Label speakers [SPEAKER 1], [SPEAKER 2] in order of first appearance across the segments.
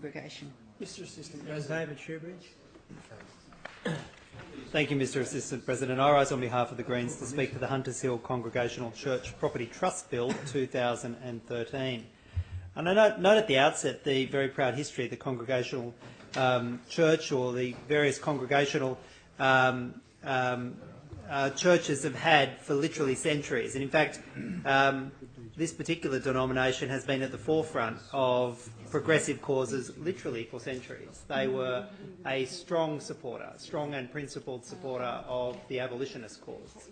[SPEAKER 1] Congregation.
[SPEAKER 2] Mr Assistant President.
[SPEAKER 3] David Shoebridge.
[SPEAKER 4] Thank you, Mr Assistant President. I rise on behalf of the Greens to speak to the Hunters Hill Congregational Church Property Trust Bill 2013. And I note at the outset the very proud history of the Congregational Church, or the various congregational churches have had for literally centuries. And in fact, this particular denomination has been at the forefront of progressive causes literally for centuries. They were a strong and principled supporter of the abolitionist cause,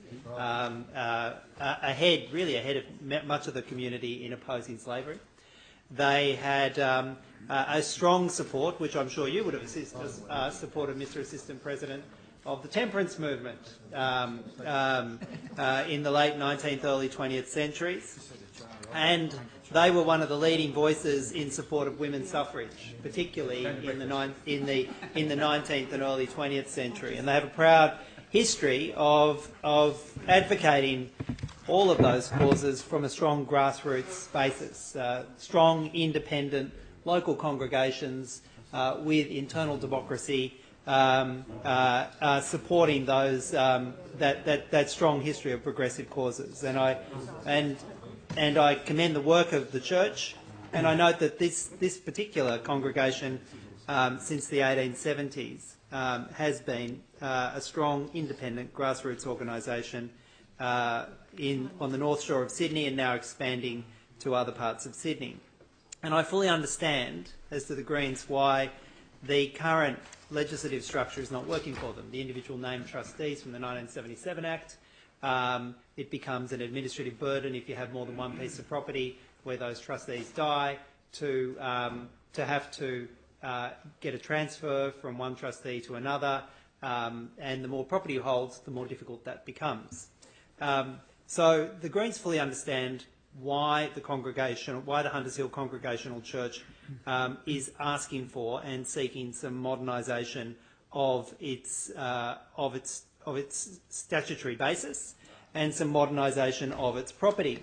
[SPEAKER 4] ahead of much of the community in opposing slavery. They had a strong support, which I'm sure you would have supported, Mr Assistant President, of the temperance movement in the late 19th, early 20th centuries. And they were one of the leading voices in support of women's suffrage, particularly in the 19th and early 20th century. And they have a proud history of advocating all of those causes from a strong grassroots basis, strong, independent, local congregations with internal democracy supporting those that strong history of progressive causes. And I commend the work of the church, and I note that this particular congregation, since the 1870s, has been a strong, independent grassroots organisation on the North Shore of Sydney, and now expanding to other parts of Sydney. And I fully understand, as to the Greens, why the current legislative structure is not working for them. The individual named trustees from the 1977 Act. It becomes an administrative burden if you have more than one piece of property where those trustees die to have to get a transfer from one trustee to another, and the more property you hold, the more difficult that becomes. So the Greens fully understand why the Hunters Hill Congregational Church is asking for and seeking some modernisation of its statutory basis and some modernisation of its property.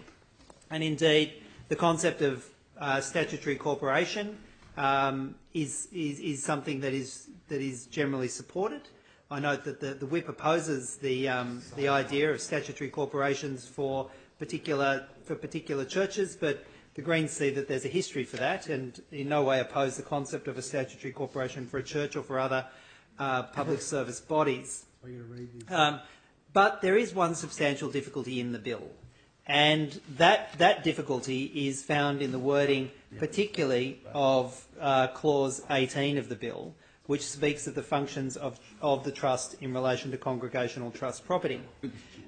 [SPEAKER 4] And indeed, the concept of statutory corporation is something that is generally supported. I note that the Whip opposes the idea of statutory corporations for particular churches, but the Greens see that there's a history for that, and in no way oppose the concept of a statutory corporation for a church or for other public service bodies. But there is one substantial difficulty in the bill, and that difficulty is found in the wording, particularly of Clause 18 of the bill, which speaks of the functions of the trust in relation to congregational trust property.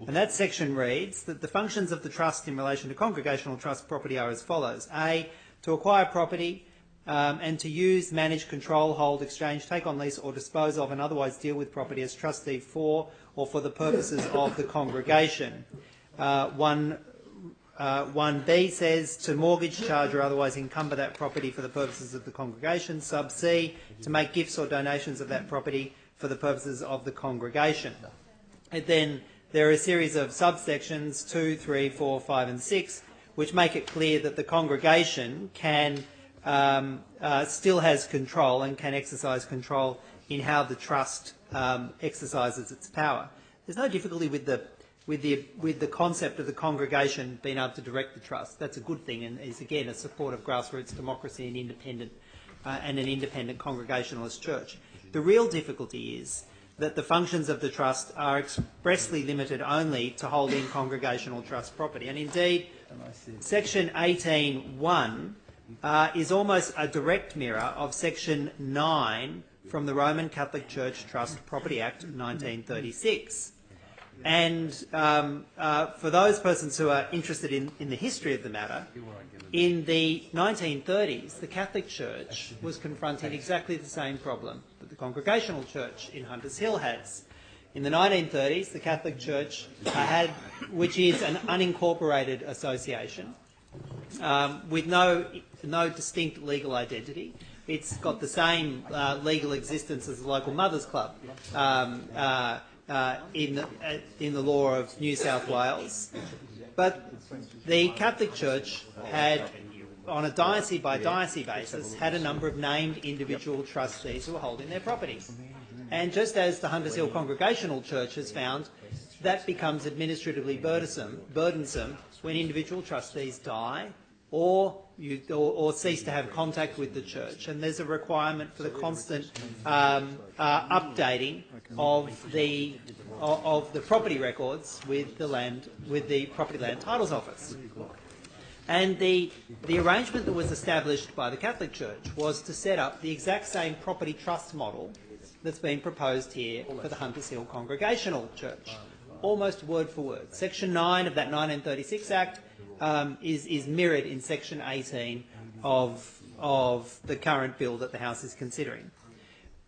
[SPEAKER 4] And that section reads that the functions of the trust in relation to congregational trust property are as follows. A, to acquire property, and to use, manage, control, hold, exchange, take on lease or dispose of and otherwise deal with property as trustee for or for the purposes of the congregation. 1B says to mortgage, charge or otherwise encumber that property for the purposes of the congregation. Sub C, to make gifts or donations of that property for the purposes of the congregation. And then there are a series of subsections 2, 3, 4, 5 and 6 which make it clear that the congregation can still has control and can exercise control in how the trust exercises its power. There's no difficulty with the concept of the congregation being able to direct the trust. That's a good thing, and is again a support of grassroots democracy and an independent congregationalist church. The real difficulty is that the functions of the trust are expressly limited only to holding congregational trust property, and indeed, Section 18(1) is almost a direct mirror of Section 9 from the Roman Catholic Church Trust Property Act 1936. And for those persons who are interested in the history of the matter, in the 1930s, the Catholic Church was confronting exactly the same problem that the Congregational Church in Hunters Hill has. In the 1930s, the Catholic Church which is an unincorporated association with no distinct legal identity. It's got the same legal existence as the local Mothers Club in the law of New South Wales. But the Catholic Church had on a diocese-by-diocese basis, had a number of named individual trustees who were holding their property. And just as the Hunters Hill Congregational Church has found, that becomes administratively burdensome when individual trustees die or cease to have contact with the church. And there's a requirement for the constant updating of the property records with the Property Land Titles Office. And the arrangement that was established by the Catholic Church was to set up the exact same property trust model that's been proposed here for the Hunters Hill Congregational Church, almost word for word. Section 9 of that 1936 Act is mirrored in Section 18 of the current bill that the House is considering.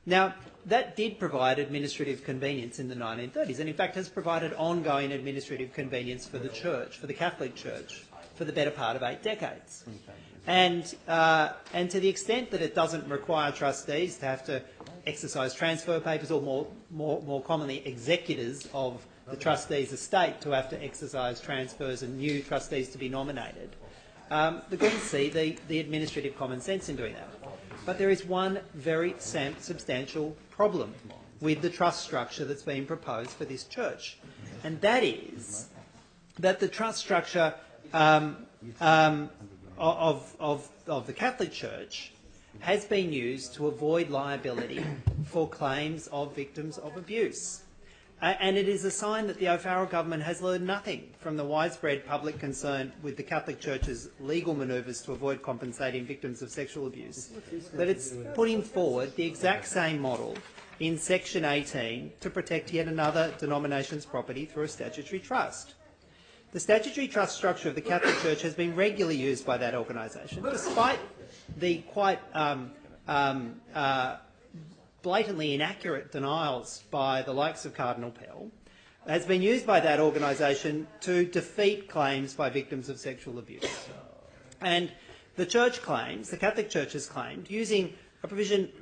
[SPEAKER 4] Now, that did provide administrative convenience in the 1930s, and in fact has provided ongoing administrative convenience for the Church, for the Catholic Church, for the better part of 8 decades. And to the extent that it doesn't require trustees to have to exercise transfer papers, or more commonly executors of the trustees' estate to have to exercise transfers and new trustees to be nominated, the Greens see the administrative common sense in doing that. But there is one very substantial problem with the trust structure that's been proposed for this church, and that is that the trust structure of the Catholic Church has been used to avoid liability for claims of victims of abuse. And it is a sign that the O'Farrell government has learned nothing from the widespread public concern with the Catholic Church's legal manoeuvres to avoid compensating victims of sexual abuse, that it's putting forward the exact same model in Section 18 to protect yet another denomination's property through a statutory trust. The statutory trust structure of the Catholic Church has been regularly used by that organisation, despite the quite blatantly inaccurate denials by the likes of Cardinal Pell, has been used by that organisation to defeat claims by victims of sexual abuse. And the Church claims, the Catholic Church has claimed, using a provision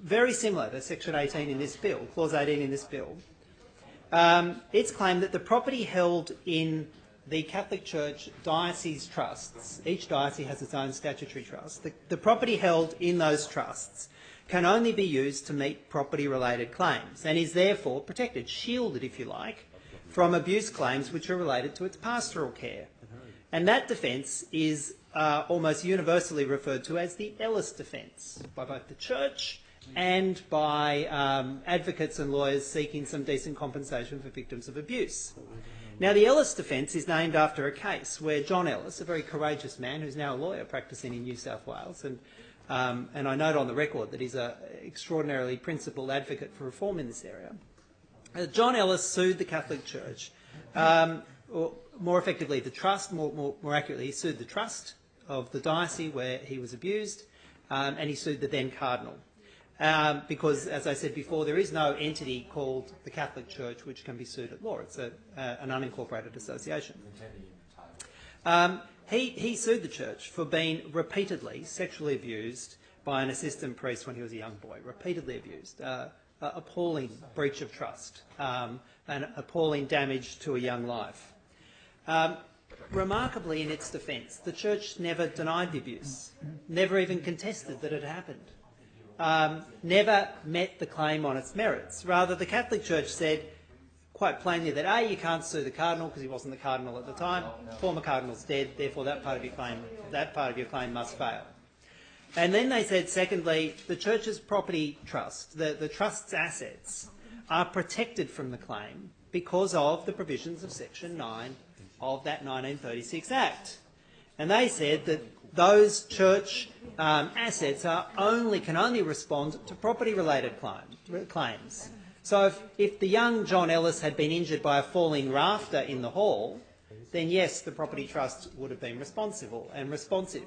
[SPEAKER 4] very similar to Section 18 in this bill, Clause 18 in this bill, it's claimed that the property held in the Catholic Church diocese trusts, each diocese has its own statutory trust, the property held in those trusts can only be used to meet property-related claims and is therefore protected, shielded, if you like, from abuse claims which are related to its pastoral care. And that defence is almost universally referred to as the Ellis defence by both the Church and by advocates and lawyers seeking some decent compensation for victims of abuse. Now, the Ellis defence is named after a case where John Ellis, a very courageous man who's now a lawyer practising in New South Wales, and I note on the record that he's an extraordinarily principled advocate for reform in this area. John Ellis sued the Catholic Church, or more effectively the trust, more accurately he sued the trust of the diocese where he was abused, and he sued the then Cardinal. Because, as I said before, there is no entity called the Catholic Church which can be sued at law. It's an unincorporated association. He sued the church for being repeatedly sexually abused by an assistant priest when he was a young boy, repeatedly abused, appalling breach of trust, and appalling damage to a young life. Remarkably, in its defence, the church never denied the abuse, never even contested that it happened, never met the claim on its merits. Rather, the Catholic Church said quite plainly that A, you can't sue the Cardinal because he wasn't the Cardinal at the time, former Cardinal's dead, therefore that part of your claim must fail. And then they said, secondly, the Church's property trust, the Trust's assets, are protected from the claim because of the provisions of Section 9 of that 1936 Act. And they said that those church assets can only respond to property-related claims. So if the young John Ellis had been injured by a falling rafter in the hall, then yes, the property trust would have been responsive.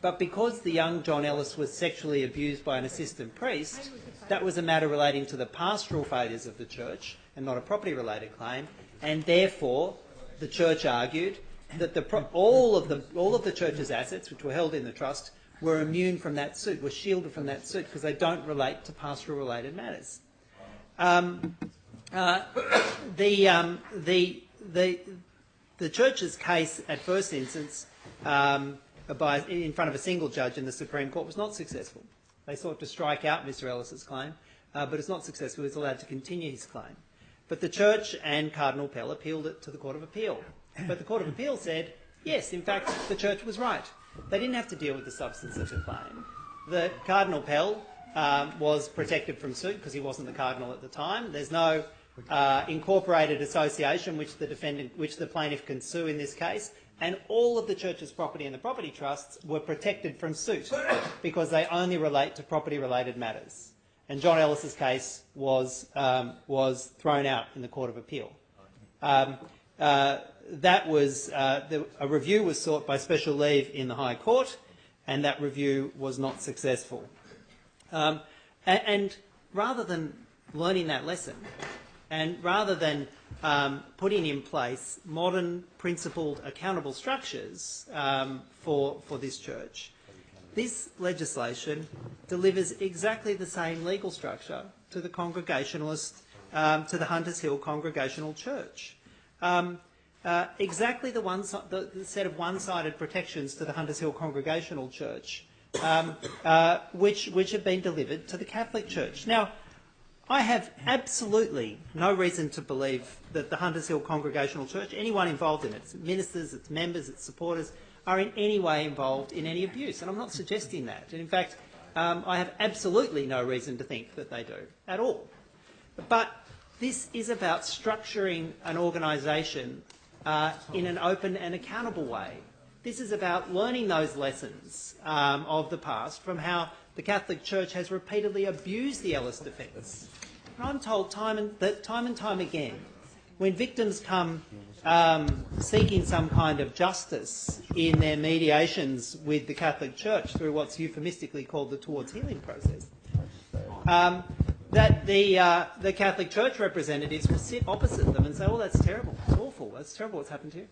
[SPEAKER 4] But because the young John Ellis was sexually abused by an assistant priest, that was a matter relating to the pastoral failures of the church and not a property-related claim, and therefore the church argued that all of the church's assets, which were held in the trust, were immune from that suit, were shielded from that suit because they don't relate to pastoral-related matters. The church's case at first instance in front of a single judge in the Supreme Court was not successful. They sought to strike out Mr Ellis's claim, but it's not successful. He was allowed to continue his claim. But the Church and Cardinal Pell appealed it to the Court of Appeal. But the Court of Appeal said, yes, in fact, the Church was right. They didn't have to deal with the substance of the claim. The Cardinal Pell was protected from suit because he wasn't the Cardinal at the time. There's no incorporated association which the plaintiff can sue in this case, and all of the Church's property and the property trusts were protected from suit because they only relate to property-related matters. And John Ellis's case was thrown out in the Court of Appeal. A review was sought by special leave in the High Court, and that review was not successful. And rather than learning that lesson, and rather than putting in place modern, principled, accountable structures for this Church, this legislation delivers exactly the same legal structure to the Congregationalist, to the Hunters Hill Congregational Church. Exactly the set of one-sided protections to the Hunters Hill Congregational Church, which have been delivered to the Catholic Church. Now, I have absolutely no reason to believe that the Hunters Hill Congregational Church, anyone involved in it, its ministers, its members, its supporters, are in any way involved in any abuse. And I'm not suggesting that. And in fact, I have absolutely no reason to think that they do at all. But this is about structuring an organisation in an open and accountable way. This is about learning those lessons of the past from how the Catholic Church has repeatedly abused the Ellis defence. And I'm told time and time again, when victims come seeking some kind of justice in their mediations with the Catholic Church through what's euphemistically called the Towards Healing process, that the Catholic Church representatives will sit opposite them and say, oh, that's terrible, it's awful, that's terrible what's happened to you.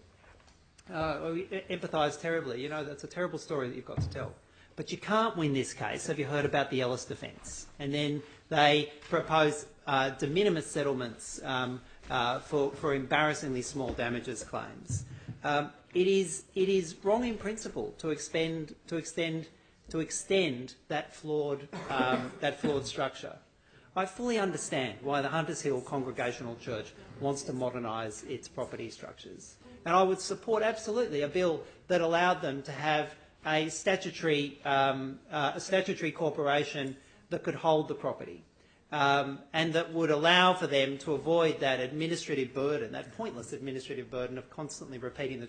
[SPEAKER 4] We empathise terribly, you know, that's a terrible story that you've got to tell. But you can't win this case. Have you heard about the Ellis defence? And then they propose de minimis settlements for embarrassingly small damages claims. It is wrong in principle to extend that flawed structure. I fully understand why the Hunters Hill Congregational Church wants to modernise its property structures, and I would support absolutely a bill that allowed them to have a statutory corporation that could hold the property. And that would allow for them to avoid that administrative burden, that pointless administrative burden of constantly repeating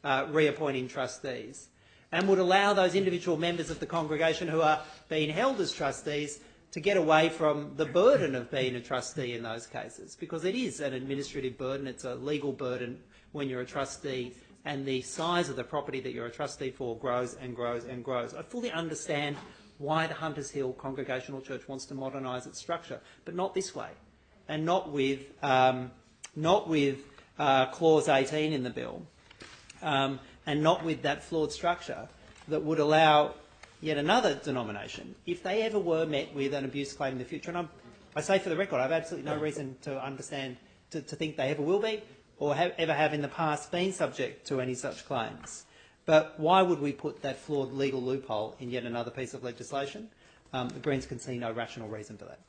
[SPEAKER 4] reappointing trustees, and would allow those individual members of the congregation who are being held as trustees to get away from the burden of being a trustee in those cases, because it is an administrative burden, it's a legal burden when you're a trustee, and the size of the property that you're a trustee for grows and grows and grows. I fully understand why the Hunters Hill Congregational Church wants to modernise its structure, but not this way, and not with Clause 18 in the bill, and not with that flawed structure that would allow yet another denomination, if they ever were met with an abuse claim in the future, and I say for the record, I have absolutely no reason to understand, to think they ever will be, or ever have in the past been subject to any such claims. But why would we put that flawed legal loophole in yet another piece of legislation? The Greens can see no rational reason for that.